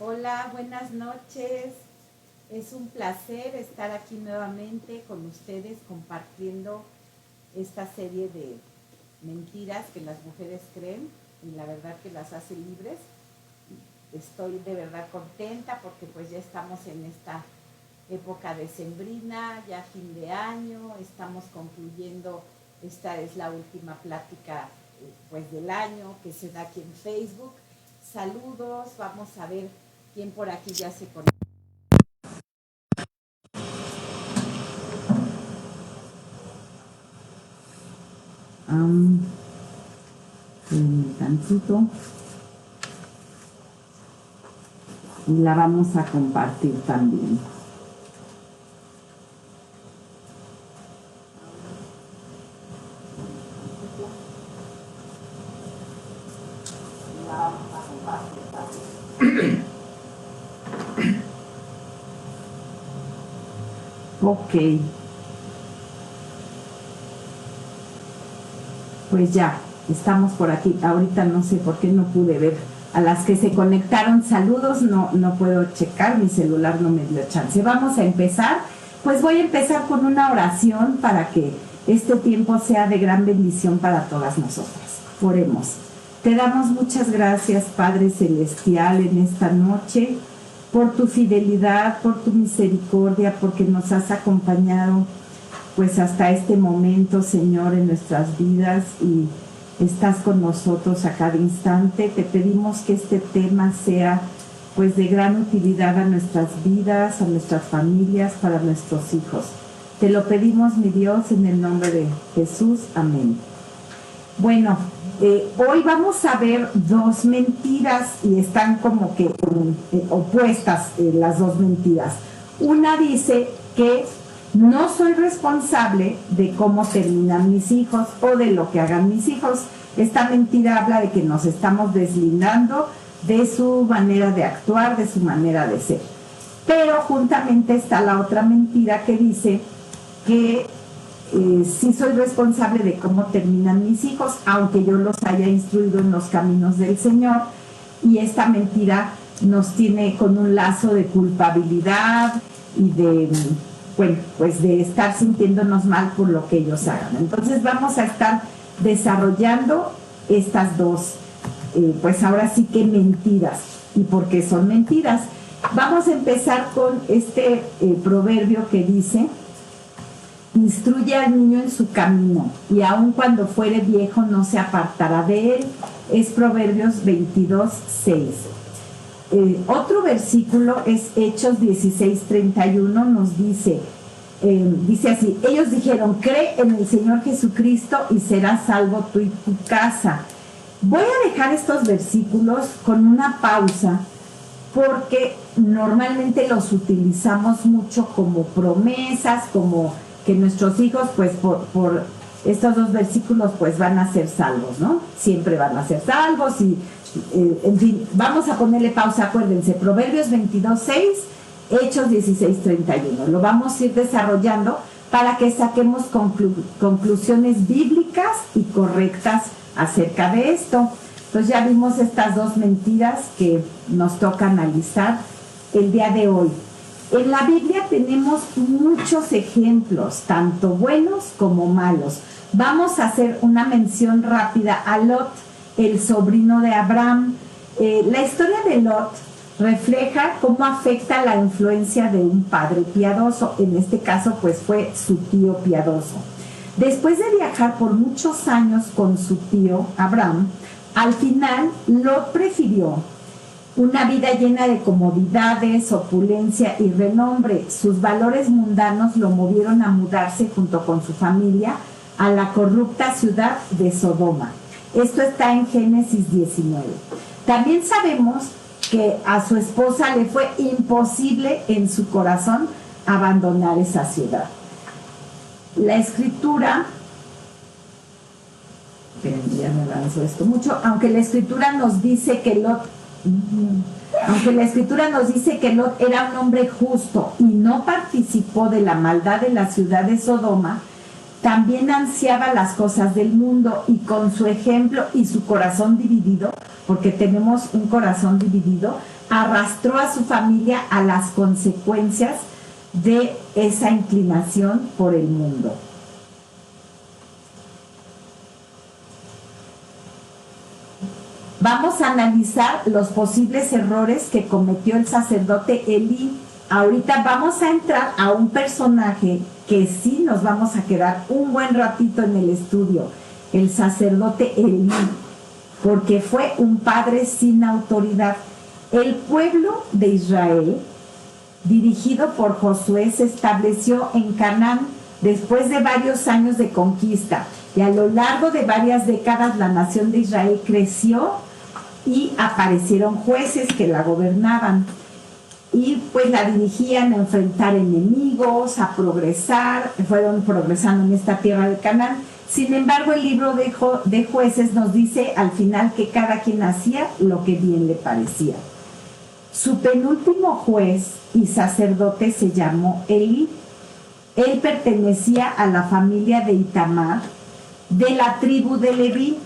Hola, buenas noches. Es un placer estar aquí nuevamente con ustedes compartiendo esta serie de mentiras que las mujeres creen y la verdad que las hace libres. Estoy de verdad contenta porque pues ya estamos en esta época decembrina, ya fin de año, estamos concluyendo, esta es la última plática pues del año que se da aquí en Facebook. Saludos, vamos a ver quién por aquí ya se conecta. Tantito. Y la vamos a compartir también. Ok. Pues ya, estamos por aquí. Ahorita no sé por qué no pude ver. A las que se conectaron, saludos, no puedo checar, mi celular no me dio chance. Vamos a empezar. Pues voy a empezar con una oración para que este tiempo sea de gran bendición para todas nosotras. Oremos. Te damos muchas gracias, Padre Celestial, en esta noche, por tu fidelidad, por tu misericordia, porque nos has acompañado pues hasta este momento, Señor, en nuestras vidas y estás con nosotros a cada instante. Te pedimos que este tema sea pues de gran utilidad a nuestras vidas, a nuestras familias, para nuestros hijos. Te lo pedimos, mi Dios, en el nombre de Jesús. Amén. Bueno, hoy vamos a ver dos mentiras y están como que opuestas las dos mentiras. Una dice que no soy responsable de cómo terminan mis hijos o de lo que hagan mis hijos. Esta mentira habla de que nos estamos deslindando de su manera de actuar, de su manera de ser. Pero juntamente está la otra mentira que dice que sí soy responsable de cómo terminan mis hijos, aunque yo los haya instruido en los caminos del Señor. Y esta mentira nos tiene con un lazo de culpabilidad y de, bueno, pues de estar sintiéndonos mal por lo que ellos hagan. Entonces vamos a estar desarrollando estas dos, pues ahora sí que mentiras. ¿Y por qué son mentiras? Vamos a empezar con este proverbio que dice: instruye al niño en su camino, y aun cuando fuere viejo no se apartará de él. Es Proverbios 22:6. Otro versículo es Hechos 16:31, nos dice así: ellos dijeron, cree en el Señor Jesucristo y serás salvo tú y tu casa. Voy a dejar estos versículos con una pausa porque normalmente los utilizamos mucho como promesas, como que nuestros hijos pues por estos dos versículos pues van a ser salvos, ¿no? Siempre van a ser salvos y en fin, vamos a ponerle pausa. Acuérdense, Proverbios 22:6, Hechos 16:31. Lo vamos a ir desarrollando para que saquemos conclusiones bíblicas y correctas acerca de esto. Entonces ya vimos estas dos mentiras que nos toca analizar el día de hoy. En la Biblia tenemos muchos ejemplos, tanto buenos como malos. Vamos a hacer una mención rápida a Lot, el sobrino de Abraham. La historia de Lot refleja cómo afecta la influencia de un padre piadoso. En este caso, pues fue su tío piadoso. Después de viajar por muchos años con su tío Abraham, al final Lot prefirió una vida llena de comodidades, opulencia y renombre. Sus valores mundanos lo movieron a mudarse junto con su familia a la corrupta ciudad de Sodoma. Esto está en Génesis 19. También sabemos que a su esposa le fue imposible en su corazón abandonar esa ciudad. La escritura, ya me avanzó esto mucho, aunque la escritura nos dice que Lot era un hombre justo y no participó de la maldad de la ciudad de Sodoma, también ansiaba las cosas del mundo, y con su ejemplo y su corazón dividido, porque tenemos un corazón dividido, arrastró a su familia a las consecuencias de esa inclinación por el mundo. Vamos a analizar los posibles errores que cometió el sacerdote Elí. Ahorita vamos a entrar a un personaje que sí nos vamos a quedar un buen ratito en el estudio, el sacerdote Elí, porque fue un padre sin autoridad. El pueblo de Israel, dirigido por Josué, se estableció en Canaán después de varios años de conquista, y a lo largo de varias décadas la nación de Israel creció y aparecieron jueces que la gobernaban y pues la dirigían a enfrentar enemigos, a progresar, fueron progresando en esta tierra de Canaán. Sin embargo, el libro de Jueces nos dice al final que cada quien hacía lo que bien le parecía. Su penúltimo juez y sacerdote se llamó Elí. Él pertenecía a la familia de Itamar, de la tribu de Leví.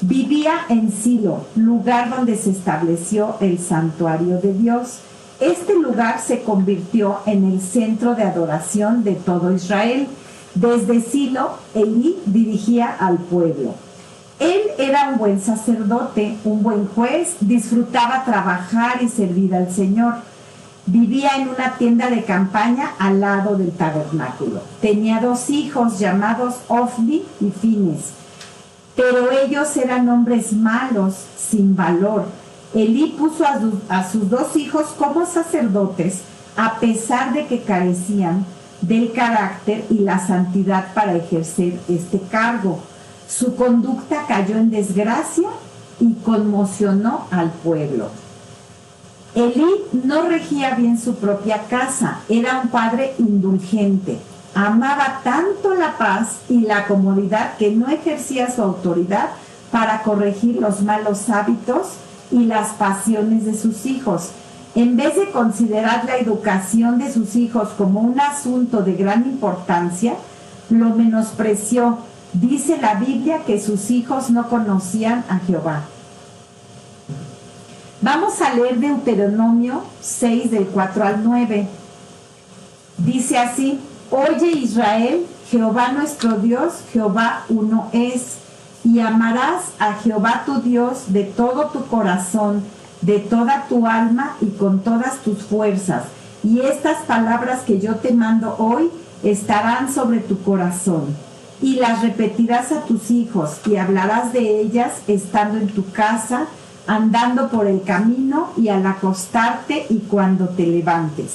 Vivía en Silo, lugar donde se estableció el santuario de Dios. Este lugar se convirtió en el centro de adoración de todo Israel. Desde Silo, Elí dirigía al pueblo. Él era un buen sacerdote, un buen juez, disfrutaba trabajar y servir al Señor. Vivía en una tienda de campaña al lado del tabernáculo. Tenía 2 hijos llamados Ofni y Fines, pero ellos eran hombres malos, sin valor. Elí puso a sus 2 hijos como sacerdotes, a pesar de que carecían del carácter y la santidad para ejercer este cargo. Su conducta cayó en desgracia y conmocionó al pueblo. Elí no regía bien su propia casa, era un padre indulgente. Amaba tanto la paz y la comodidad que no ejercía su autoridad para corregir los malos hábitos y las pasiones de sus hijos. En vez de considerar la educación de sus hijos como un asunto de gran importancia, lo menospreció. Dice la Biblia que sus hijos no conocían a Jehová. Vamos a leer Deuteronomio 6, del 4 al 9. Dice así: Oye Israel, Jehová nuestro Dios, Jehová uno es, y amarás a Jehová tu Dios de todo tu corazón, de toda tu alma y con todas tus fuerzas. Y estas palabras que yo te mando hoy estarán sobre tu corazón, y las repetirás a tus hijos, y hablarás de ellas estando en tu casa, andando por el camino y al acostarte y cuando te levantes.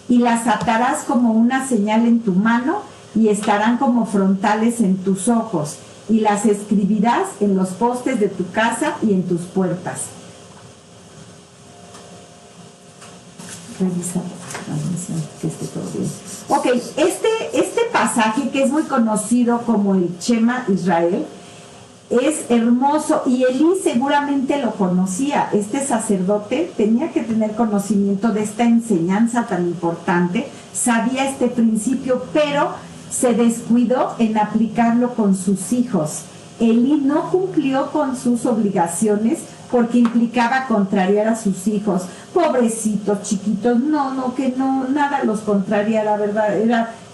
Y las atarás como una señal en tu mano y estarán como frontales en tus ojos, y las escribirás en los postes de tu casa y en tus puertas. Revisa que esté todo bien. Ok, este pasaje, que es muy conocido como el Shema Israel, es hermoso, y Elí seguramente lo conocía. Este sacerdote tenía que tener conocimiento de esta enseñanza tan importante, sabía este principio, pero se descuidó en aplicarlo con sus hijos. Elí no cumplió con sus obligaciones porque implicaba contrariar a sus hijos. Pobrecitos, chiquitos, que nada los contrariara, ¿verdad?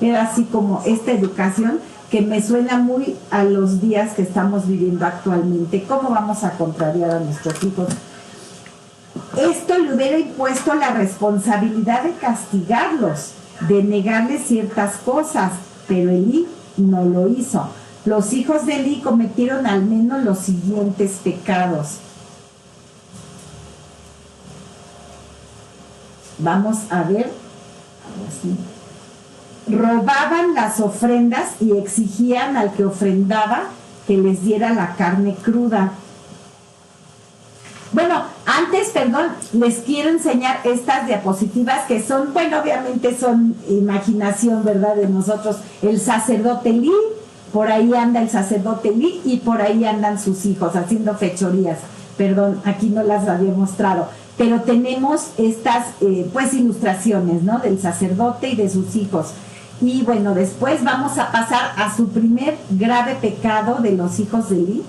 Era así como esta educación que me suena muy a los días que estamos viviendo actualmente. ¿Cómo vamos a contrariar a nuestros hijos? Esto le hubiera impuesto la responsabilidad de castigarlos, de negarles ciertas cosas, pero Elí no lo hizo. Los hijos de Elí cometieron al menos los siguientes pecados. Vamos a ver. Así. Robaban las ofrendas y exigían al que ofrendaba que les diera la carne cruda. Bueno, antes, les quiero enseñar estas diapositivas que son, bueno, obviamente son imaginación, ¿verdad?, de nosotros. El sacerdote Elí, por ahí anda el sacerdote Elí y por ahí andan sus hijos haciendo fechorías. Perdón, aquí no las había mostrado. Pero tenemos estas, ilustraciones, ¿no?, del sacerdote y de sus hijos. Y bueno, después vamos a pasar a su primer grave pecado de los hijos de Elí,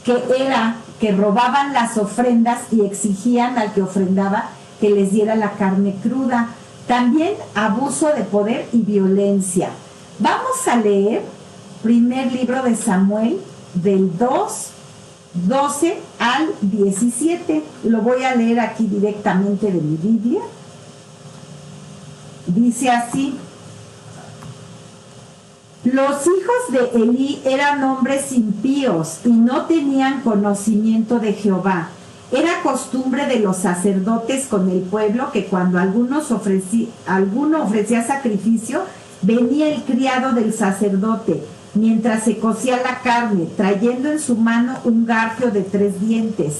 que era que robaban las ofrendas y exigían al que ofrendaba que les diera la carne cruda. También abuso de poder y violencia. Vamos a leer primer libro de Samuel del 2:12 al 17. Lo voy a leer aquí directamente de mi Biblia. Dice así: los hijos de Elí eran hombres impíos y no tenían conocimiento de Jehová. Era costumbre de los sacerdotes con el pueblo que cuando alguno ofrecía sacrificio, venía el criado del sacerdote, mientras se cocía la carne, trayendo en su mano un garfio de 3 dientes,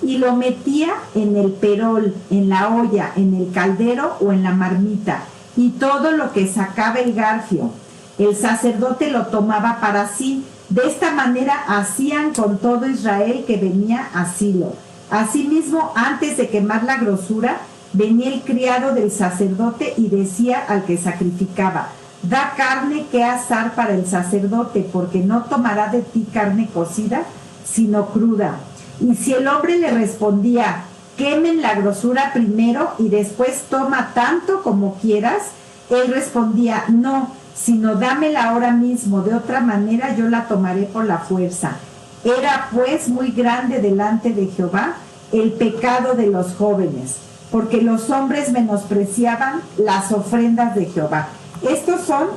y lo metía en el perol, en la olla, en el caldero o en la marmita, y todo lo que sacaba el garfio, el sacerdote lo tomaba para sí. De esta manera hacían con todo Israel que venía a Silo. Asimismo, antes de quemar la grosura, venía el criado del sacerdote y decía al que sacrificaba: da carne que asar para el sacerdote, porque no tomará de ti carne cocida, sino cruda. Y si el hombre le respondía: quemen la grosura primero y después toma tanto como quieras, él respondía: no, sino dámela ahora mismo, de otra manera yo la tomaré por la fuerza. Era pues muy grande delante de Jehová el pecado de los jóvenes, porque los hombres menospreciaban las ofrendas de Jehová. Estos son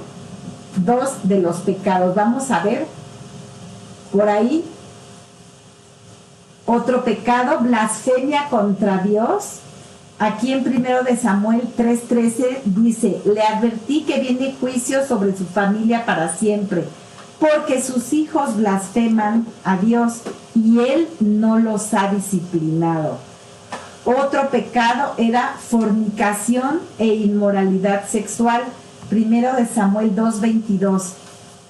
2 de los pecados. Vamos a ver por ahí otro pecado: blasfemia contra Dios. Aquí en 1 de Samuel 3:13 dice: le advertí que viene juicio sobre su familia para siempre, porque sus hijos blasfeman a Dios y él no los ha disciplinado. Otro pecado era fornicación e inmoralidad sexual. 1 de Samuel 2:22.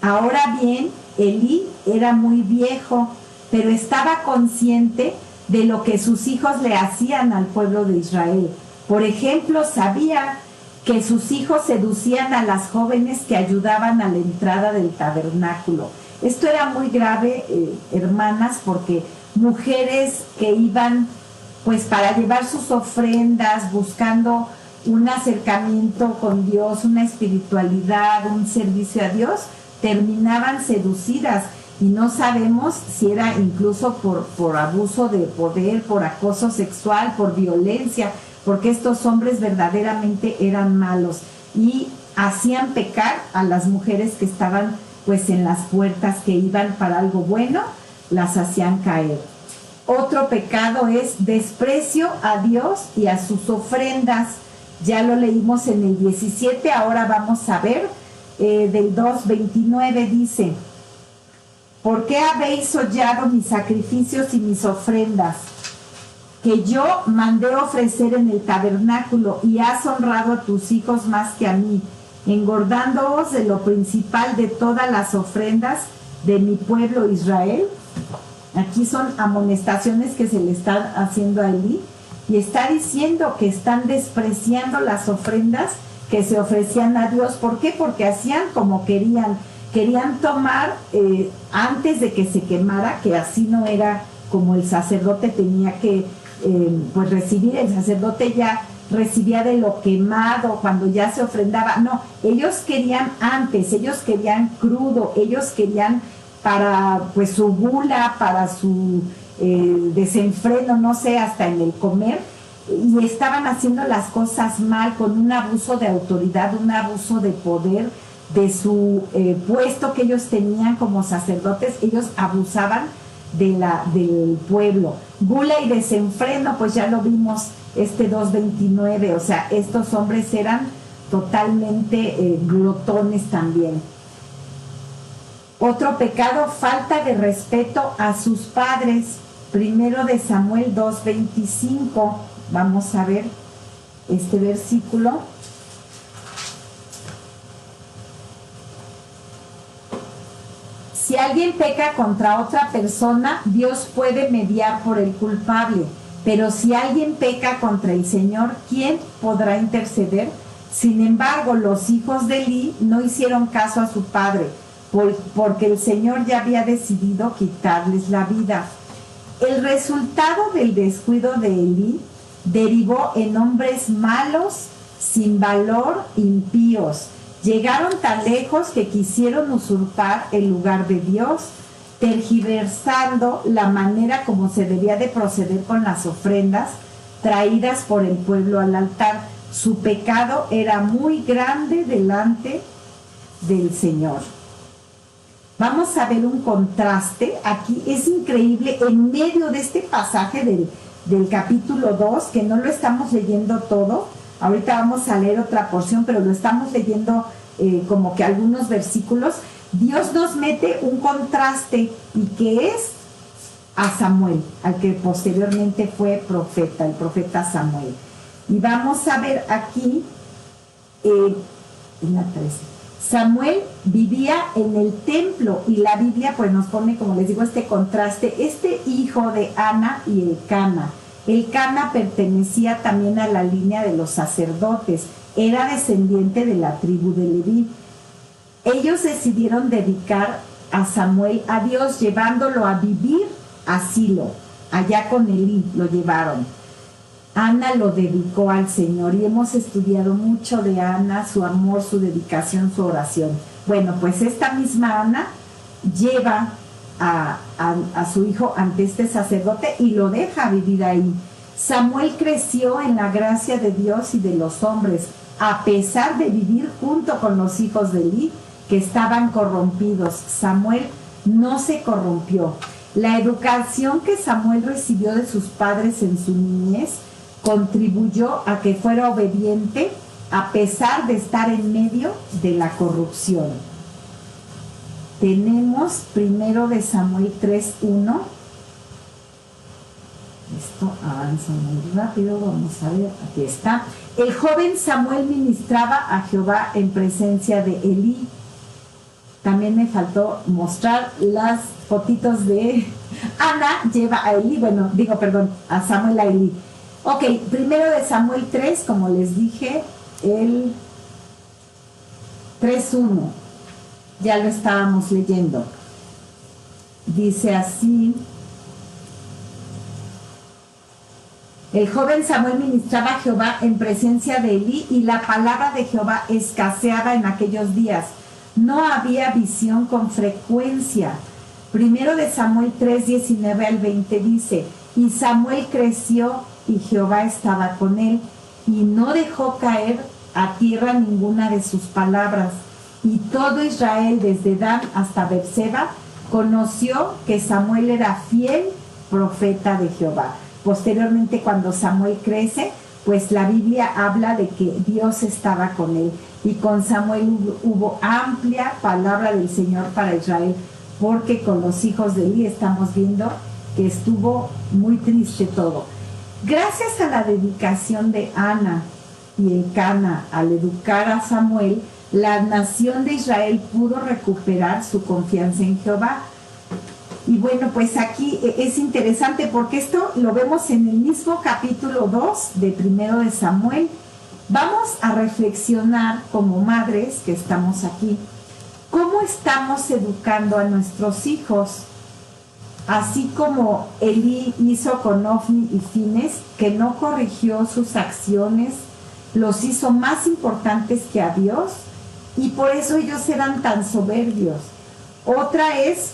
Ahora bien, Elí era muy viejo, pero estaba consciente de lo que sus hijos le hacían al pueblo de Israel. Por ejemplo, sabía que sus hijos seducían a las jóvenes que ayudaban a la entrada del tabernáculo. Esto era muy grave, hermanas, porque mujeres que iban pues para llevar sus ofrendas, buscando un acercamiento con Dios, una espiritualidad, un servicio a Dios, terminaban seducidas. Y no sabemos si era incluso por abuso de poder, por acoso sexual, por violencia, porque estos hombres verdaderamente eran malos y hacían pecar a las mujeres que estaban pues en las puertas, que iban para algo bueno, las hacían caer. Otro pecado es desprecio a Dios y a sus ofrendas. Ya lo leímos en el 17, ahora vamos a ver del 2:29 dice: ¿por qué habéis hollado mis sacrificios y mis ofrendas, que yo mandé ofrecer en el tabernáculo, y has honrado a tus hijos más que a mí, engordándoos de lo principal de todas las ofrendas de mi pueblo Israel? Aquí son amonestaciones que se le están haciendo a Elí, y está diciendo que están despreciando las ofrendas que se ofrecían a Dios. ¿Por qué? Porque hacían como querían tomar antes de que se quemara, que así no era como el sacerdote tenía que pues recibir. El sacerdote ya recibía de lo quemado cuando ya se ofrendaba. No, ellos querían antes, ellos querían crudo, ellos querían para pues su gula, para su desenfreno, no sé, hasta en el comer, y estaban haciendo las cosas mal, con un abuso de autoridad, un abuso de poder, de su puesto que ellos tenían como sacerdotes. Ellos abusaban del pueblo. Gula y desenfreno, pues ya lo vimos, 2:29, o sea, estos hombres eran totalmente glotones también. Otro pecado, falta de respeto a sus padres. 1 de Samuel 2:25, vamos a ver este versículo. Si alguien peca contra otra persona, Dios puede mediar por el culpable. Pero si alguien peca contra el Señor, ¿quién podrá interceder? Sin embargo, los hijos de Elí no hicieron caso a su padre, porque el Señor ya había decidido quitarles la vida. El resultado del descuido de Elí derivó en hombres malos, sin valor, impíos. Llegaron tan lejos que quisieron usurpar el lugar de Dios, tergiversando la manera como se debía de proceder con las ofrendas traídas por el pueblo al altar. Su pecado era muy grande delante del Señor. Vamos a ver un contraste. Aquí es increíble, en medio de este pasaje del capítulo 2, que no lo estamos leyendo todo. Ahorita vamos a leer otra porción, pero lo estamos leyendo como que algunos versículos. Dios nos mete un contraste, y que es a Samuel, al que posteriormente fue profeta, el profeta Samuel. Y vamos a ver aquí, en la 13. Samuel vivía en el templo, y la Biblia pues nos pone, como les digo, este contraste. Este hijo de Ana y Elcana. Elcana pertenecía también a la línea de los sacerdotes, era descendiente de la tribu de Leví. Ellos decidieron dedicar a Samuel a Dios, llevándolo a vivir a Silo. Allá con Elí lo llevaron. Ana lo dedicó al Señor, y hemos estudiado mucho de Ana, su amor, su dedicación, su oración. Bueno, pues esta misma Ana lleva a su hijo ante este sacerdote y lo deja vivir ahí. Samuel creció en la gracia de Dios y de los hombres, a pesar de vivir junto con los hijos de Elí, que estaban corrompidos. Samuel no se corrompió. La educación que Samuel recibió de sus padres en su niñez contribuyó a que fuera obediente a pesar de estar en medio de la corrupción. Tenemos primero de Samuel 3:1. Esto avanza muy rápido, vamos a ver, aquí está. El joven Samuel ministraba a Jehová en presencia de Elí. También me faltó mostrar las fotitos de Ana, lleva a Elí, a Samuel a Elí. Ok, primero de Samuel 3, como les dije, el 3:1. Ya lo estábamos leyendo. Dice así: el joven Samuel ministraba a Jehová en presencia de Elí, y la palabra de Jehová escaseaba en aquellos días. No había visión con frecuencia. Primero de Samuel 3:19 al 20 dice: y Samuel creció, y Jehová estaba con él, y no dejó caer a tierra ninguna de sus palabras. Y todo Israel, desde Dan hasta Berseba, conoció que Samuel era fiel profeta de Jehová. Posteriormente, cuando Samuel crece, pues la Biblia habla de que Dios estaba con él, y con Samuel hubo amplia palabra del Señor para Israel, porque con los hijos de Elí estamos viendo que estuvo muy triste todo. Gracias a la dedicación de Ana y Elcana al educar a Samuel, la nación de Israel pudo recuperar su confianza en Jehová. Y bueno, pues aquí es interesante, porque esto lo vemos en el mismo capítulo 2 de primero de Samuel. Vamos a reflexionar como madres que estamos aquí, ¿cómo estamos educando a nuestros hijos? Así como Elí hizo con Ofni y Fines, que no corrigió sus acciones, los hizo más importantes que a Dios, y por eso ellos eran tan soberbios. Otra es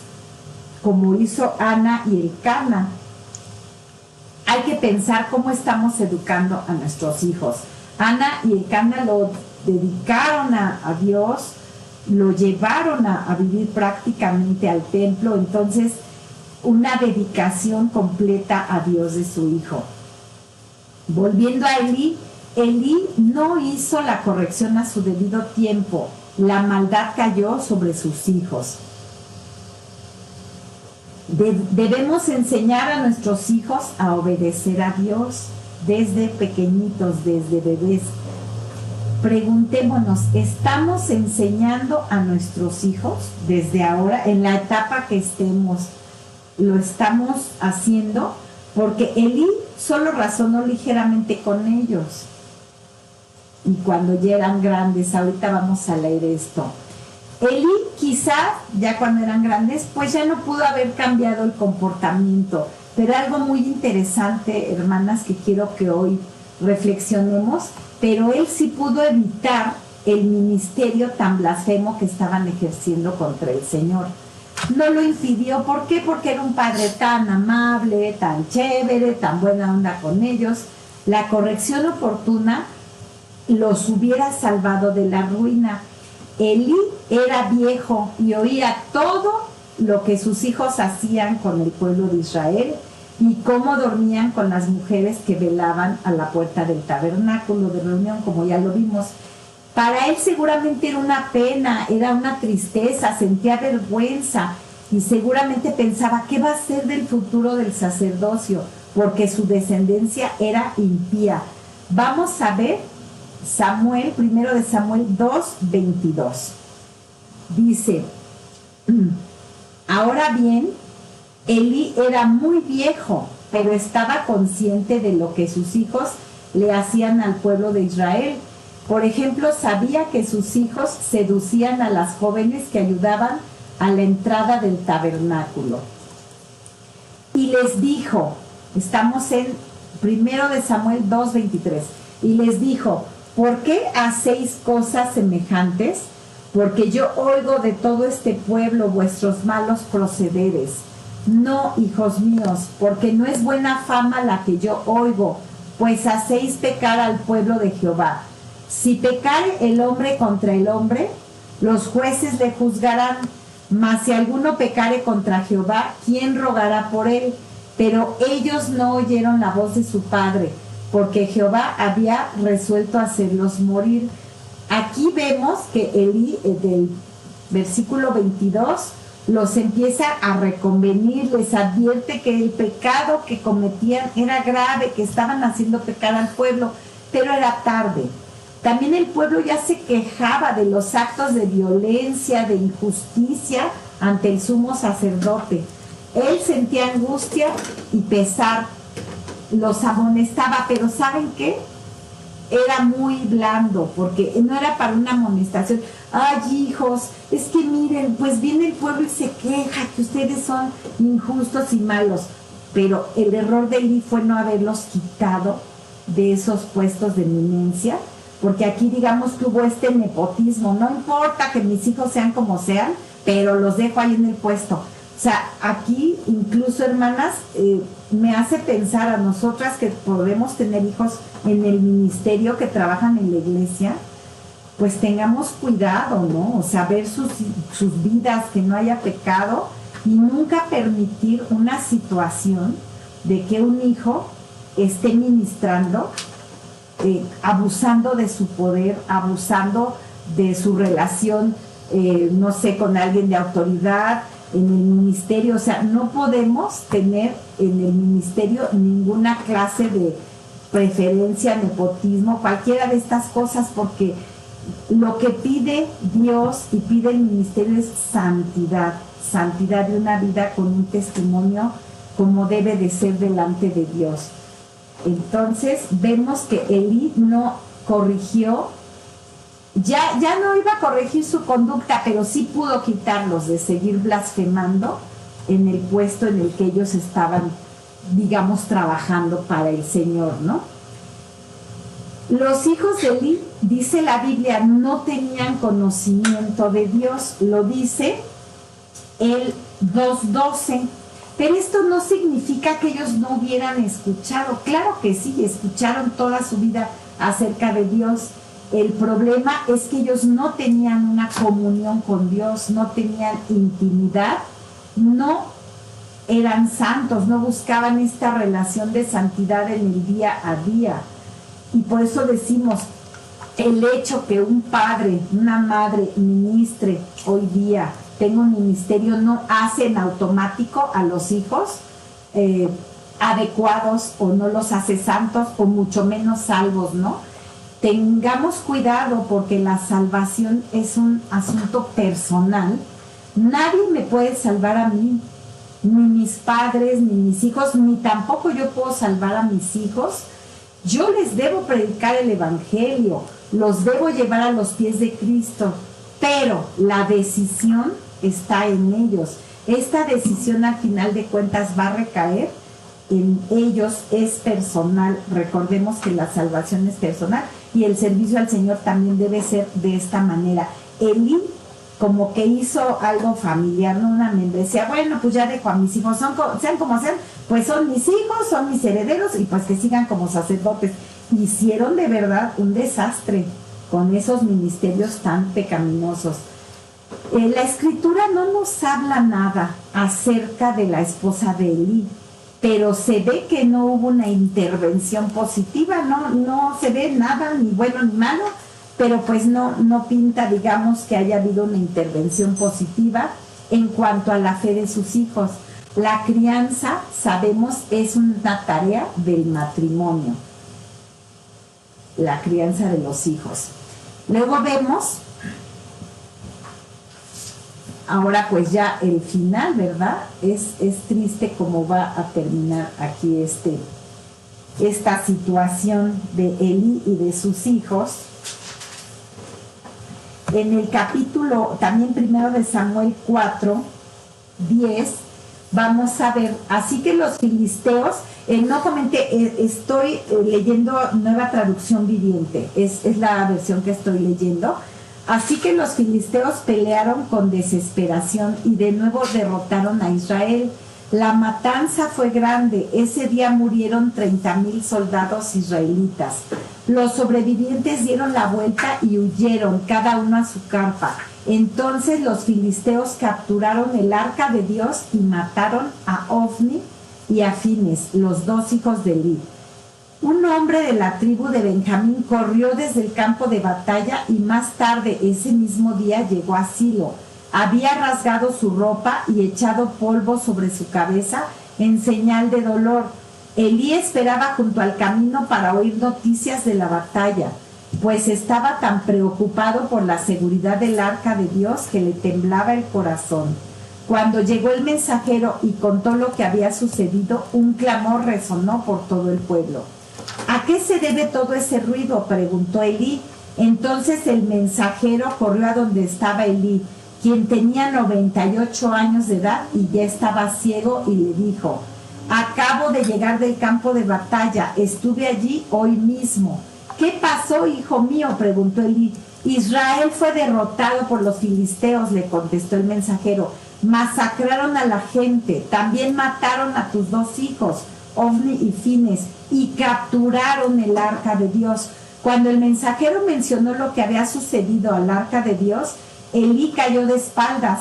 como hizo Ana y Elcana. Hay que pensar cómo estamos educando a nuestros hijos. Ana y Elcana lo dedicaron a Dios, lo llevaron a vivir prácticamente al templo. Entonces, una dedicación completa a Dios de su hijo. Volviendo a Elí, Elí no hizo la corrección a su debido tiempo. La maldad cayó sobre sus hijos. Debemos enseñar a nuestros hijos a obedecer a Dios desde pequeñitos, desde bebés. Preguntémonos, ¿estamos enseñando a nuestros hijos desde ahora, en la etapa que estemos? ¿Lo estamos haciendo? Porque Elí solo razonó ligeramente con ellos, y cuando ya eran grandes, ahorita vamos a leer esto. Elí quizá ya cuando eran grandes, pues ya no pudo haber cambiado el comportamiento. Pero algo muy interesante, hermanas, que quiero que hoy reflexionemos, pero él sí pudo evitar el ministerio tan blasfemo que estaban ejerciendo contra el Señor. No lo impidió, ¿por qué? Porque era un padre tan amable, tan chévere, tan buena onda con ellos. La corrección oportuna los hubiera salvado de la ruina. Elí era viejo y oía todo lo que sus hijos hacían con el pueblo de Israel y cómo dormían con las mujeres que velaban a la puerta del tabernáculo de reunión, como ya lo vimos. Para él seguramente era una pena, era una tristeza, sentía vergüenza y seguramente pensaba, ¿qué va a ser del futuro del sacerdocio? Porque su descendencia era impía. Vamos a ver Samuel, primero de Samuel 2:22. Dice, ahora bien, Elí era muy viejo, pero estaba consciente de lo que sus hijos le hacían al pueblo de Israel. Por ejemplo, sabía que sus hijos seducían a las jóvenes que ayudaban a la entrada del tabernáculo. Y les dijo, estamos en 1 de Samuel 2:23, y les dijo, ¿por qué hacéis cosas semejantes? Porque yo oigo de todo este pueblo vuestros malos procederes. No, hijos míos, porque no es buena fama la que yo oigo, pues hacéis pecar al pueblo de Jehová. Si pecare el hombre contra el hombre, los jueces le juzgarán. Mas si alguno pecare contra Jehová, ¿quién rogará por él? Pero ellos no oyeron la voz de su padre, porque Jehová había resuelto hacerlos morir. Aquí vemos que Elí, del versículo 22, los empieza a reconvenir, les advierte que el pecado que cometían era grave, que estaban haciendo pecar al pueblo, pero era tarde. También el pueblo ya se quejaba de los actos de violencia, de injusticia ante el sumo sacerdote. Él sentía angustia y pesar, los amonestaba, pero ¿saben qué? Era muy blando, porque no era para una amonestación. Ay, hijos, es que miren, pues viene el pueblo y se queja que ustedes son injustos y malos. Pero el error de Elí fue no haberlos quitado de esos puestos de eminencia, porque aquí digamos que hubo este nepotismo. No importa que mis hijos sean como sean, pero los dejo ahí en el puesto. O sea, aquí incluso, hermanas, me hace pensar a nosotras que podemos tener hijos en el ministerio, que trabajan en la iglesia, pues tengamos cuidado, ¿no? O sea, ver sus vidas, que no haya pecado, y nunca permitir una situación de que un hijo esté ministrando, abusando de su poder, abusando de su relación, no sé, con alguien de autoridad en el ministerio. O sea, no podemos tener en el ministerio ninguna clase de preferencia, nepotismo, cualquiera de estas cosas, porque lo que pide Dios y pide el ministerio es santidad, santidad de una vida con un testimonio como debe de ser delante de Dios. Entonces vemos que Elí no corrigió, ya no iba a corregir su conducta, pero sí pudo quitarlos de seguir blasfemando en el puesto en el que ellos estaban, digamos, trabajando para el Señor, ¿no? Los hijos de Elí, dice la Biblia, no tenían conocimiento de Dios, lo dice el 2:12. Pero esto no significa que ellos no hubieran escuchado. Claro que sí, escucharon toda su vida acerca de Dios. El problema es que ellos no tenían una comunión con Dios, no tenían intimidad, no eran santos, no buscaban esta relación de santidad en el día a día. Y por eso decimos, el hecho que un padre, una madre ministre hoy día, tenga un ministerio, no hace en automático a los hijos adecuados, o no los hace santos, o mucho menos salvos, ¿no? Tengamos cuidado, porque la salvación es un asunto personal. Nadie me puede salvar a mí, ni mis padres, ni mis hijos, ni tampoco yo puedo salvar a mis hijos. Yo les debo predicar el evangelio, los debo llevar a los pies de Cristo, pero la decisión está en ellos. Esta decisión al final de cuentas va a recaer en ellos es personal. Recordemos que la salvación es personal y el servicio al Señor también debe ser de esta manera. Elí como que hizo algo familiar, no una membresía. Bueno, pues ya dejo a mis hijos, sean como sean, pues son mis hijos, son mis herederos y pues que sigan como sacerdotes. Hicieron de verdad un desastre con esos ministerios tan pecaminosos. La escritura no nos habla nada acerca de la esposa de Elí, pero se ve que no hubo una intervención positiva, no se ve nada ni bueno ni malo, pero pues no pinta, digamos, que haya habido una intervención positiva en cuanto a la fe de sus hijos. La crianza, sabemos, es una tarea del matrimonio, la crianza de los hijos. Luego vemos, ahora pues ya el final, ¿verdad? Es triste cómo va a terminar aquí esta situación de Elí y de sus hijos. En el capítulo también primero de Samuel 4:10 vamos a ver, así que los filisteos, no comenté, estoy leyendo Nueva Traducción Viviente, es la versión que estoy leyendo. Así que los filisteos pelearon con desesperación y de nuevo derrotaron a Israel. La matanza fue grande. Ese día murieron 30,000 soldados israelitas. Los sobrevivientes dieron la vuelta y huyeron, cada uno a su carpa. Entonces los filisteos capturaron el arca de Dios y mataron a Ofni y a Fines, los dos hijos de Elí. Un hombre de la tribu de Benjamín corrió desde el campo de batalla y más tarde ese mismo día llegó a Silo. Había rasgado su ropa y echado polvo sobre su cabeza en señal de dolor. Elí esperaba junto al camino para oír noticias de la batalla, pues estaba tan preocupado por la seguridad del arca de Dios que le temblaba el corazón. Cuando llegó el mensajero y contó lo que había sucedido, un clamor resonó por todo el pueblo. ¿A qué se debe todo ese ruido?, preguntó Elí. Entonces el mensajero corrió a donde estaba Elí, quien tenía 98 años de edad y ya estaba ciego, y le dijo: acabo de llegar del campo de batalla, estuve allí hoy mismo. ¿Qué pasó, hijo mío?, preguntó Elí. Israel fue derrotado por los filisteos, le contestó el mensajero. Masacraron a la gente, también mataron a tus dos hijos, Ofni y Fines, y capturaron el arca de Dios. Cuando el mensajero mencionó lo que había sucedido al arca de Dios, Elí cayó de espaldas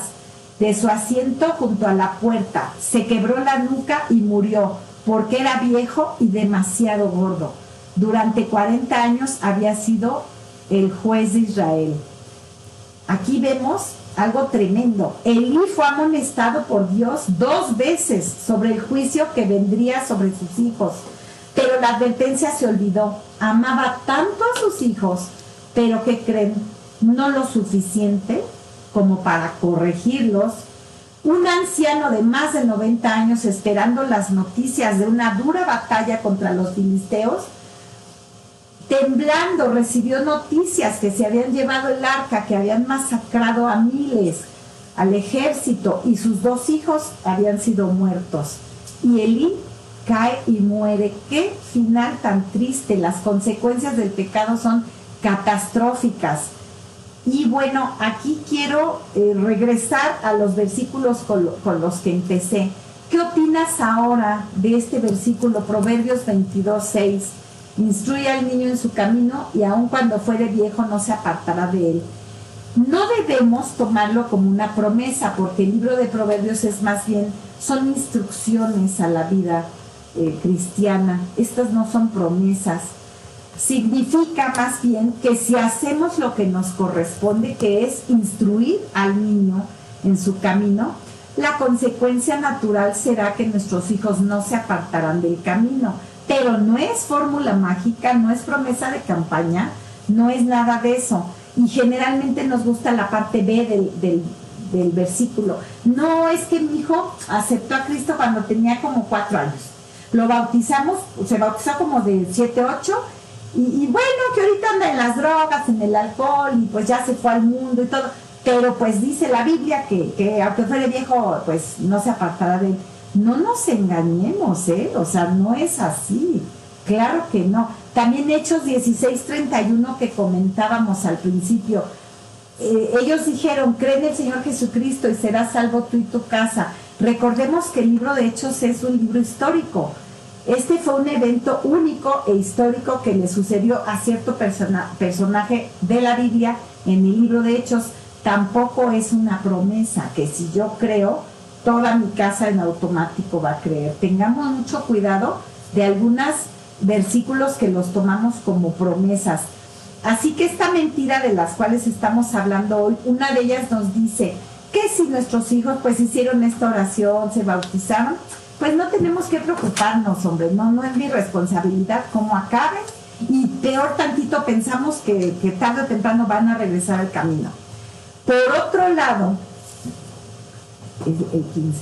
de su asiento junto a la puerta, se quebró la nuca y murió, porque era viejo y demasiado gordo. Durante 40 años había sido el juez de Israel. Aquí vemos algo tremendo. Elí fue amonestado por Dios 2 veces sobre el juicio que vendría sobre sus hijos, pero la advertencia se olvidó. Amaba tanto a sus hijos, pero ¿qué creen? No lo suficiente como para corregirlos. Un anciano de más de 90 años, esperando las noticias de una dura batalla contra los filisteos, temblando recibió noticias que se habían llevado el arca, que habían masacrado a miles, al ejército, y sus 2 hijos habían sido muertos. Y Elí cae y muere. ¡Qué final tan triste! Las consecuencias del pecado son catastróficas. Y bueno, aquí quiero regresar a los versículos con los que empecé. ¿Qué opinas ahora de este versículo, Proverbios 22:6? Instruye al niño en su camino y aun cuando fuere viejo no se apartará de él. No debemos tomarlo como una promesa, porque el libro de Proverbios es más bien, son instrucciones a la vida cristiana. Estas no son promesas. Significa más bien que si hacemos lo que nos corresponde, que es instruir al niño en su camino, la consecuencia natural será que nuestros hijos no se apartarán del camino. Pero no es fórmula mágica, no es promesa de campaña, no es nada de eso. Y generalmente nos gusta la parte B del versículo. No, es que mi hijo aceptó a Cristo cuando tenía como 4 años. Lo bautizamos, se bautizó como de 7, 8, y bueno, que ahorita anda en las drogas, en el alcohol, y pues ya se fue al mundo y todo. Pero pues dice la Biblia que aunque fuere viejo, pues no se apartará de él. No nos engañemos, o sea, no es así, claro que no. También Hechos 16:31 que comentábamos al principio, ellos dijeron, cree en el Señor Jesucristo y serás salvo tú y tu casa. Recordemos que el libro de Hechos es un libro histórico. Este fue un evento único e histórico que le sucedió a cierto personaje de la Biblia en el libro de Hechos. Tampoco es una promesa que si yo creo, toda mi casa en automático va a creer. Tengamos mucho cuidado de algunos versículos que los tomamos como promesas. Así que esta mentira de las cuales estamos hablando hoy, una de ellas nos dice que si nuestros hijos pues hicieron esta oración, se bautizaron, pues no tenemos que preocuparnos, hombre, no es mi responsabilidad cómo acabe, y peor tantito pensamos que tarde o temprano van a regresar al camino. Por otro lado, el 15,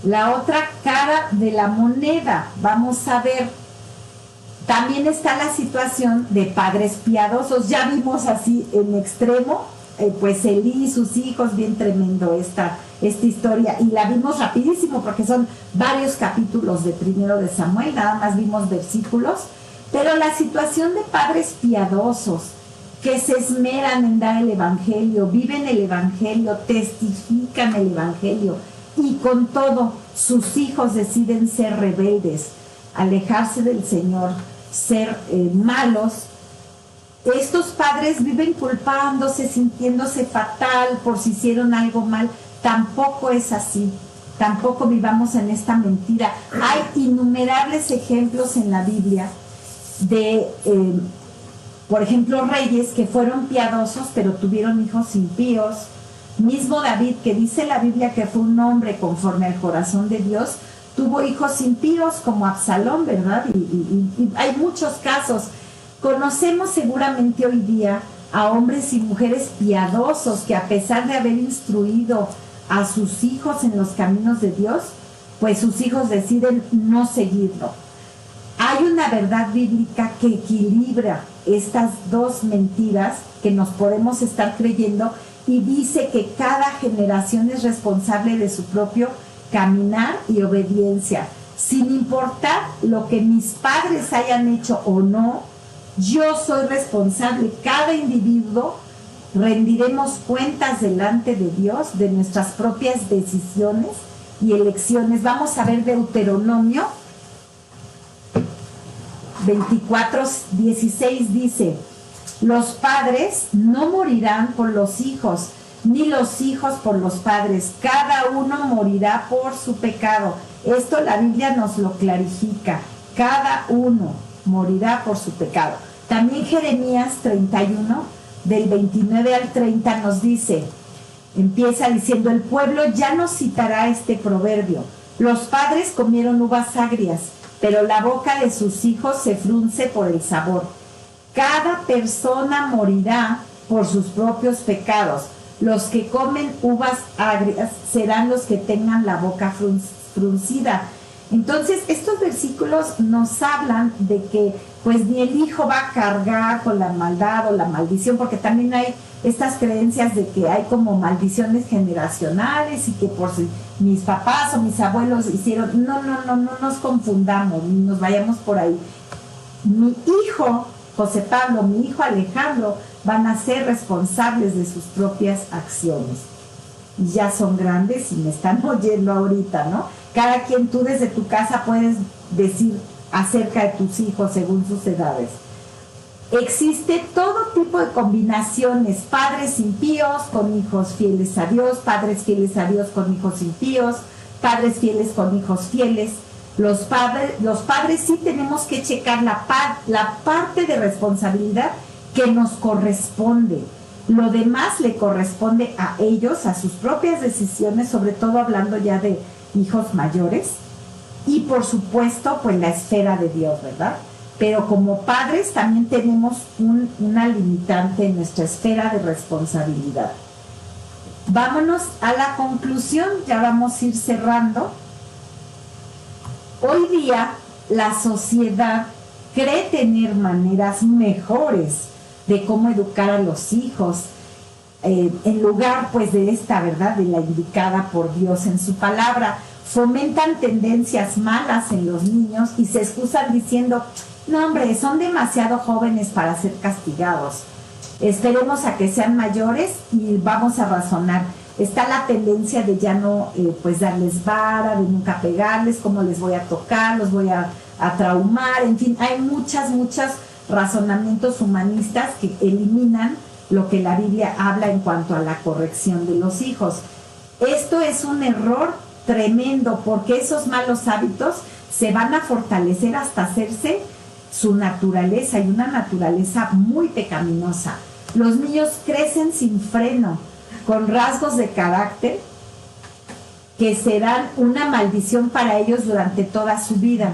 la otra cara de la moneda, vamos a ver, también está la situación de padres piadosos. Ya vimos así en extremo, pues Elí y sus hijos, bien tremendo esta historia, y la vimos rapidísimo porque son varios capítulos de Primero de Samuel, nada más vimos versículos, pero la situación de padres piadosos que se esmeran en dar el evangelio, viven el evangelio, testifican el evangelio, y con todo sus hijos deciden ser rebeldes, alejarse del Señor, ser malos. Estos padres viven culpándose, sintiéndose fatal por si hicieron algo mal. Tampoco es así. Tampoco vivamos en esta mentira. Hay innumerables ejemplos en la Biblia de, por ejemplo, reyes que fueron piadosos pero tuvieron hijos impíos. Mismo David, que dice la Biblia que fue un hombre conforme al corazón de Dios, tuvo hijos impíos como Absalón, ¿verdad? Y hay muchos casos. Conocemos seguramente hoy día a hombres y mujeres piadosos que, a pesar de haber instruido a sus hijos en los caminos de Dios, pues sus hijos deciden no seguirlo. Hay una verdad bíblica que equilibra estas dos mentiras que nos podemos estar creyendo, y dice que cada generación es responsable de su propio caminar y obediencia. Sin importar lo que mis padres hayan hecho o no, yo soy responsable. Cada individuo rendiremos cuentas delante de Dios de nuestras propias decisiones y elecciones. Vamos a ver Deuteronomio 24:16 dice: los padres no morirán por los hijos, ni los hijos por los padres. Cada uno morirá por su pecado. Esto la Biblia nos lo clarifica. Cada uno morirá por su pecado. También Jeremías 31, del 29 al 30 nos dice, empieza diciendo: el pueblo ya no citará este proverbio. Los padres comieron uvas agrias, pero la boca de sus hijos se frunce por el sabor. Cada persona morirá por sus propios pecados. Los que comen uvas agrias serán los que tengan la boca fruncida. Entonces, estos versículos nos hablan de que pues ni el hijo va a cargar con la maldad o la maldición, porque también hay estas creencias de que hay como maldiciones generacionales y que por si mis papás o mis abuelos hicieron. No nos confundamos, ni nos vayamos por ahí. Mi hijo José Pablo, mi hijo Alejandro, van a ser responsables de sus propias acciones. Y ya son grandes y me están oyendo ahorita, ¿no? Cada quien, tú desde tu casa puedes decir acerca de tus hijos según sus edades. Existe todo tipo de combinaciones: padres impíos con hijos fieles a Dios, padres fieles a Dios con hijos impíos, padres fieles con hijos fieles. Los padres sí tenemos que checar la parte de responsabilidad que nos corresponde. Lo demás le corresponde a ellos, a sus propias decisiones, sobre todo hablando ya de hijos mayores. Y por supuesto, pues la esfera de Dios, ¿verdad? Pero como padres también tenemos una limitante en nuestra esfera de responsabilidad. Vámonos a la conclusión, ya vamos a ir cerrando. Hoy día la sociedad cree tener maneras mejores de cómo educar a los hijos, en lugar pues de esta verdad, de la indicada por Dios en su palabra. fomentan tendencias malas en los niños y se excusan diciendo, no hombre, son demasiado jóvenes para ser castigados. Esperemos a que sean mayores y vamos a razonar. Está la tendencia de ya no pues darles vara, de nunca pegarles, cómo les voy a tocar, los voy a traumar, en fin, hay muchos razonamientos humanistas que eliminan lo que la Biblia habla en cuanto a la corrección de los hijos. Esto es un error tremendo porque esos malos hábitos se van a fortalecer hasta hacerse su naturaleza, y una naturaleza muy pecaminosa. Los niños crecen sin freno, con rasgos de carácter que serán una maldición para ellos durante toda su vida.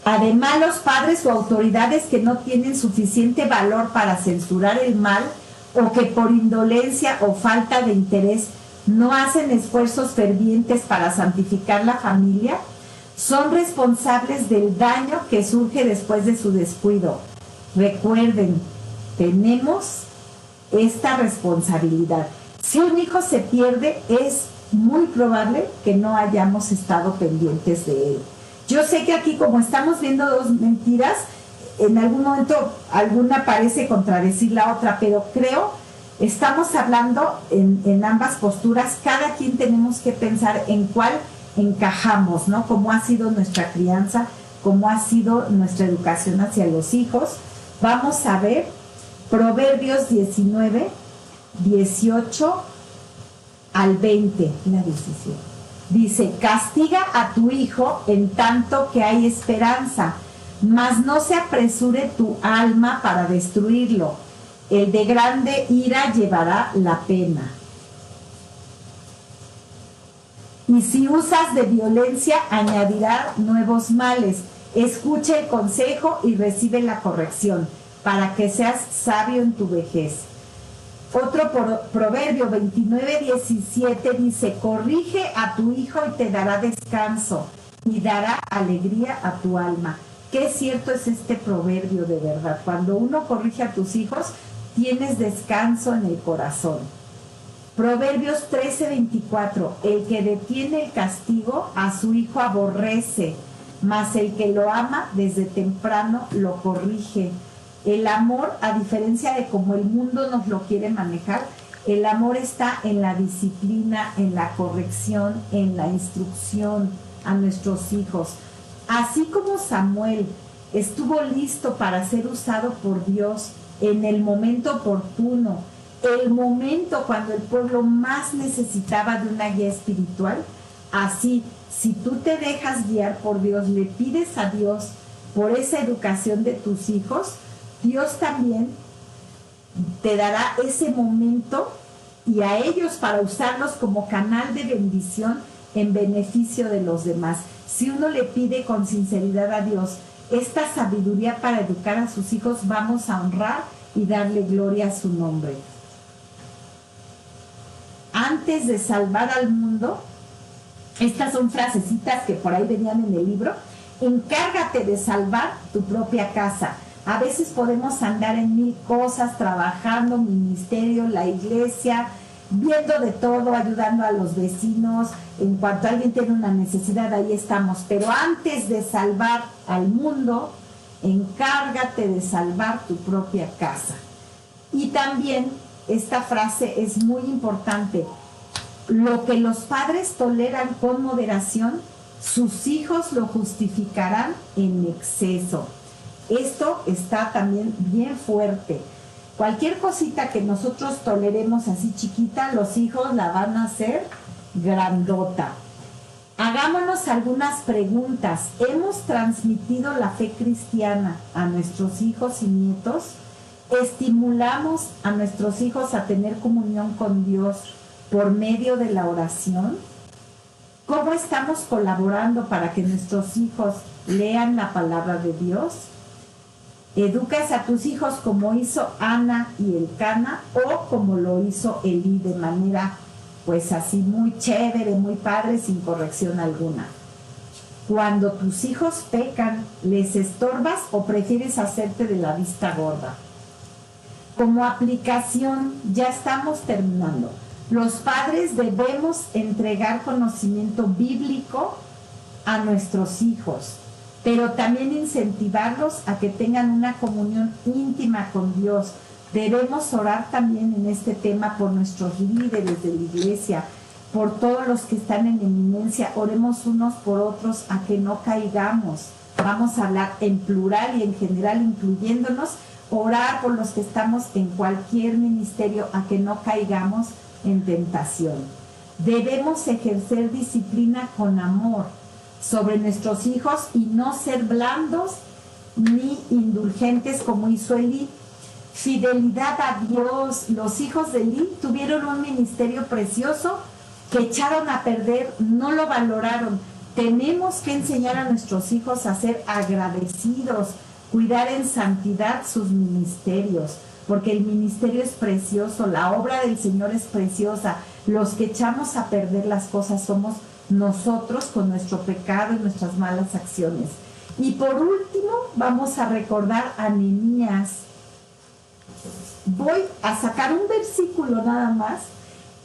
Además, los padres o autoridades que no tienen suficiente valor para censurar el mal o que por indolencia o falta de interés no hacen esfuerzos fervientes para santificar la familia, son responsables del daño que surge después de su descuido. Recuerden, tenemos esta responsabilidad. Si un hijo se pierde, es muy probable que no hayamos estado pendientes de él. Yo sé que aquí, como estamos viendo dos mentiras, en algún momento alguna parece contradecir la otra, pero creo estamos hablando en ambas posturas. Cada quien tenemos que pensar en cuál encajamos, ¿no? Cómo ha sido nuestra crianza, cómo ha sido nuestra educación hacia los hijos. Vamos a ver Proverbios 19, 18 al 20, la 17. Dice, castiga a tu hijo en tanto que hay esperanza, mas no se apresure tu alma para destruirlo. El de grande ira llevará la pena. Y si usas de violencia, añadirá nuevos males. Escucha el consejo y recibe la corrección, para que seas sabio en tu vejez. Otro proverbio 29, 17 dice, corrige a tu hijo y te dará descanso, y dará alegría a tu alma. Qué cierto es este proverbio de verdad. Cuando uno corrige a tus hijos, tienes descanso en el corazón. Proverbios 13, 24. El que detiene el castigo a su hijo aborrece, mas el que lo ama desde temprano lo corrige. El amor, a diferencia de como el mundo nos lo quiere manejar, el amor está en la disciplina, en la corrección, en la instrucción a nuestros hijos. Así como Samuel estuvo listo para ser usado por Dios en el momento oportuno, el momento cuando el pueblo más necesitaba de una guía espiritual, así, si tú te dejas guiar por Dios, le pides a Dios por esa educación de tus hijos, Dios también te dará ese momento y a ellos para usarlos como canal de bendición en beneficio de los demás. Si uno le pide con sinceridad a Dios esta sabiduría para educar a sus hijos, vamos a honrar y darle gloria a su nombre. Antes de salvar al mundo, estas son frasecitas que por ahí venían en el libro, encárgate de salvar tu propia casa. A veces podemos andar en mil cosas, trabajando, ministerio, la iglesia, viendo de todo, ayudando a los vecinos. En cuanto alguien tiene una necesidad, ahí estamos. Pero antes de salvar al mundo, encárgate de salvar tu propia casa. Y también esta frase es muy importante. Lo que los padres toleran con moderación, sus hijos lo justificarán en exceso. Esto está también bien fuerte. Cualquier cosita que nosotros toleremos así chiquita, los hijos la van a hacer grandota. Hagámonos algunas preguntas. ¿Hemos transmitido la fe cristiana a nuestros hijos y nietos? ¿Estimulamos a nuestros hijos a tener comunión con Dios por medio de la oración? ¿Cómo estamos colaborando para que nuestros hijos lean la palabra de Dios? ¿Educas a tus hijos como hizo Ana y Elcana o como lo hizo Elí, de manera pues así muy chévere, muy padre, sin corrección alguna? Cuando tus hijos pecan, ¿les estorbas o prefieres hacerte de la vista gorda? Como aplicación, ya estamos terminando. Los padres debemos entregar conocimiento bíblico a nuestros hijos, pero también incentivarlos a que tengan una comunión íntima con Dios. Debemos orar también en este tema por nuestros líderes de la iglesia, por todos los que están en eminencia. Oremos unos por otros a que no caigamos. Vamos a hablar en plural y en general, incluyéndonos. Orar por los que estamos en cualquier ministerio a que no caigamos en tentación. Debemos ejercer disciplina con amor sobre nuestros hijos y no ser blandos ni indulgentes como hizo Elí. Fidelidad a Dios. Los hijos de Elí tuvieron un ministerio precioso que echaron a perder, no lo valoraron. Tenemos que enseñar a nuestros hijos a ser agradecidos, cuidar en santidad sus ministerios, porque el ministerio es precioso, la obra del Señor es preciosa. Los que echamos a perder las cosas somos nosotros con nuestro pecado y nuestras malas acciones. Y por último, vamos a recordar a Nehemías. Voy a sacar un versículo nada más.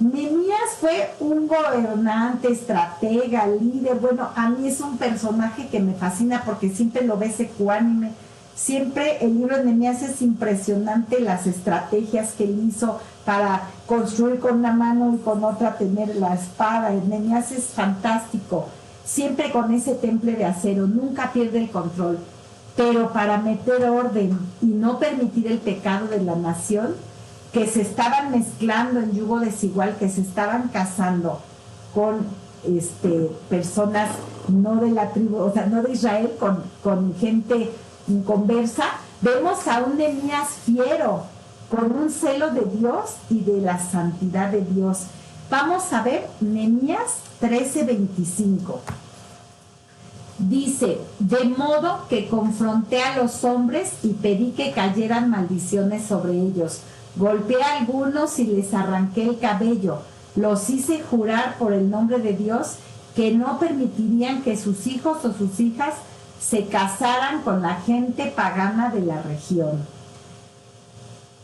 Nehemías fue un gobernante, estratega, líder. Bueno, a mí es un personaje que me fascina porque siempre lo ves ecuánime. Siempre el libro de Nehemías es impresionante, las estrategias que él hizo para construir con una mano y con otra tener la espada. Nehemías es fantástico, siempre con ese temple de acero, nunca pierde el control. Pero para meter orden y no permitir el pecado de la nación, que se estaban mezclando en yugo desigual, que se estaban casando con personas no de la tribu, o sea, no de Israel, con gente inconversa, vemos a un Nehemías fiero, con un celo de Dios y de la santidad de Dios. Vamos a ver Nehemías 13:25. Dice: de modo que confronté a los hombres y pedí que cayeran maldiciones sobre ellos. Golpeé a algunos y les arranqué el cabello. Los hice jurar por el nombre de Dios que no permitirían que sus hijos o sus hijas se casaran con la gente pagana de la región.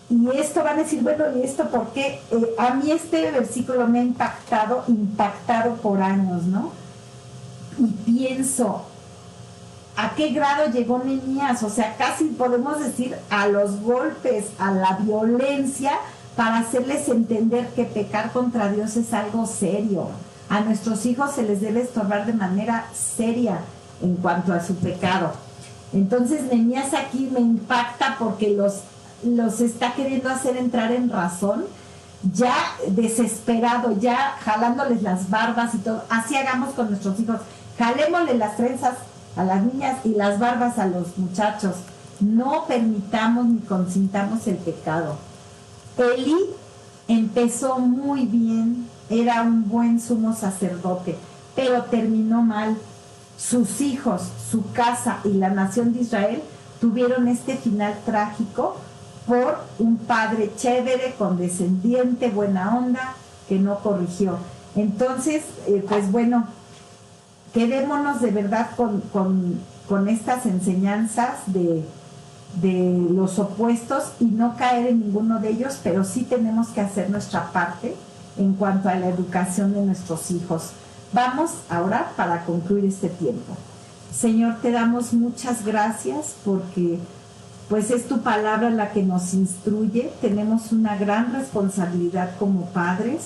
Y esto van a decir, bueno, ¿y esto por qué? A mí este versículo me ha impactado por años, ¿no? Y pienso, ¿a qué grado llegó Nehemías? O sea, casi podemos decir a los golpes, a la violencia, para hacerles entender que pecar contra Dios es algo serio. A nuestros hijos se les debe estorbar de manera seria en cuanto a su pecado. Entonces Nehemías aquí me impacta porque los está queriendo hacer entrar en razón, ya desesperado, ya jalándoles las barbas y todo. Así hagamos con nuestros hijos, jalémosle las trenzas a las niñas y las barbas a los muchachos. No permitamos ni consintamos el pecado. Elí empezó muy bien, era un buen sumo sacerdote, pero terminó mal. Sus hijos, su casa y la nación de Israel tuvieron este final trágico por un padre chévere, condescendiente, buena onda, que no corrigió. Entonces, pues bueno, quedémonos de verdad con estas enseñanzas de los opuestos y no caer en ninguno de ellos, pero sí tenemos que hacer nuestra parte en cuanto a la educación de nuestros hijos. Vamos a orar para concluir este tiempo. Señor, te damos muchas gracias porque pues es tu palabra la que nos instruye. Tenemos una gran responsabilidad como padres,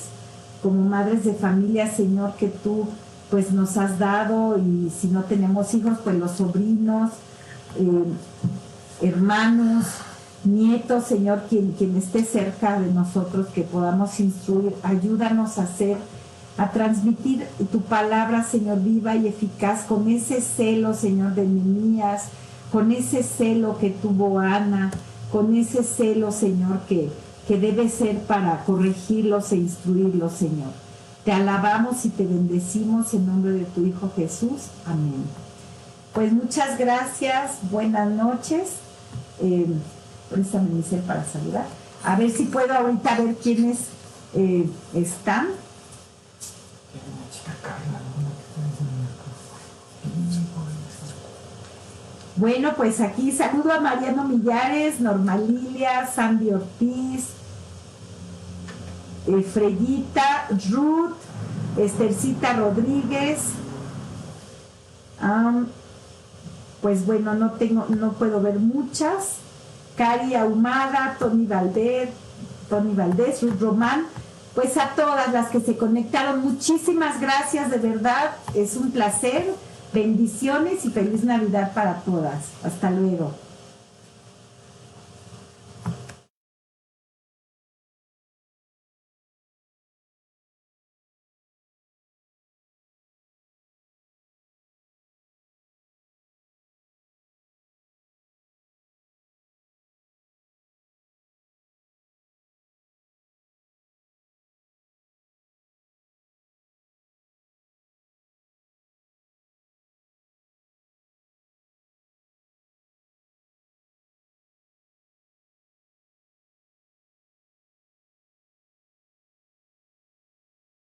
como madres de familia, Señor, que tú pues nos has dado, y si no tenemos hijos, pues los sobrinos, hermanos, nietos, Señor, quien esté cerca de nosotros, que podamos instruir. Ayúdanos a transmitir tu palabra, Señor, viva y eficaz, con ese celo, Señor, de Nehemías, con ese celo que tuvo Ana, con ese celo, Señor, que debe ser para corregirlos e instruirlos, Señor. Te alabamos y te bendecimos en nombre de tu Hijo Jesús. Amén. Pues muchas gracias, buenas noches. Préstame mi cel para saludar. A ver si puedo ahorita ver quiénes están. Bueno, pues aquí saludo a Mariano Millares, Norma Lilia, Sandy Ortiz, Freyita, Ruth, Estercita Rodríguez. Pues bueno, no puedo ver muchas. Cari Ahumada, Tony Valdés, Ruth Román. Pues a todas las que se conectaron, muchísimas gracias, de verdad, es un placer. Bendiciones y feliz Navidad para todas. Hasta luego.